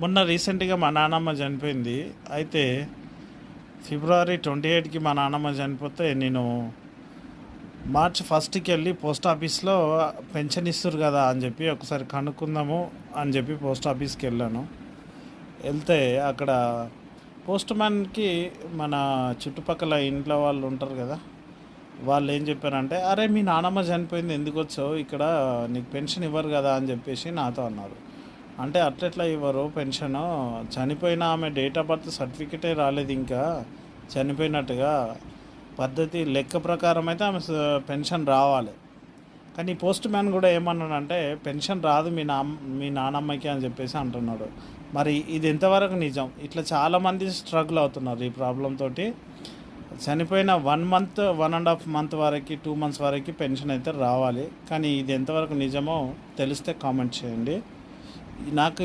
మొన్న రీసెంట్గా మా నాన్నమ్మ చనిపోయింది. అయితే ఫిబ్రవరి 28కి మా నాన్నమ్మ చనిపోతే నేను మార్చ్ 1కి వెళ్ళి పోస్ట్ ఆఫీస్లో పెన్షన్ ఇస్తారు కదా అని చెప్పి ఒకసారి కనుక్కుందాము అని చెప్పి పోస్ట్ ఆఫీస్కి వెళ్ళాను. వెళ్తే అక్కడ పోస్ట్ మ్యాన్కి మన చుట్టుపక్కల ఇంట్లో వాళ్ళు ఉంటారు కదా, వాళ్ళు ఏం చెప్పారంటే, అరే మీ నాన్నమ్మ చనిపోయింది ఎందుకు వచ్చావు ఇక్కడ, నీకు పెన్షన్ ఇవ్వరు కదా అని చెప్పేసి నాతో అన్నారు. అంటే అట్లెట్లా ఇవ్వరు పెన్షను, చనిపోయిన ఆమె డేట్ ఆఫ్ బర్త్ సర్టిఫికెటే రాలేదు ఇంకా చనిపోయినట్టుగా, పద్ధతి లెక్క ప్రకారం అయితే ఆమె పెన్షన్ రావాలి. కానీ పోస్ట్ మ్యాన్ కూడా ఏమన్నాడంటే పెన్షన్ రాదు మీ నానమ్మకి అని చెప్పేసి అంటున్నాడు. మరి ఇది ఎంతవరకు నిజం? ఇట్లా చాలామంది స్ట్రగుల్ అవుతున్నారు ఈ ప్రాబ్లం తోటి. చనిపోయిన 1 మంత్ 1.5 మంత్ వరకు 2 మంత్స్ వరకు పెన్షన్ అయితే రావాలి. కానీ ఇది ఎంతవరకు నిజమో తెలిస్తే కామెంట్ చేయండి. నాకు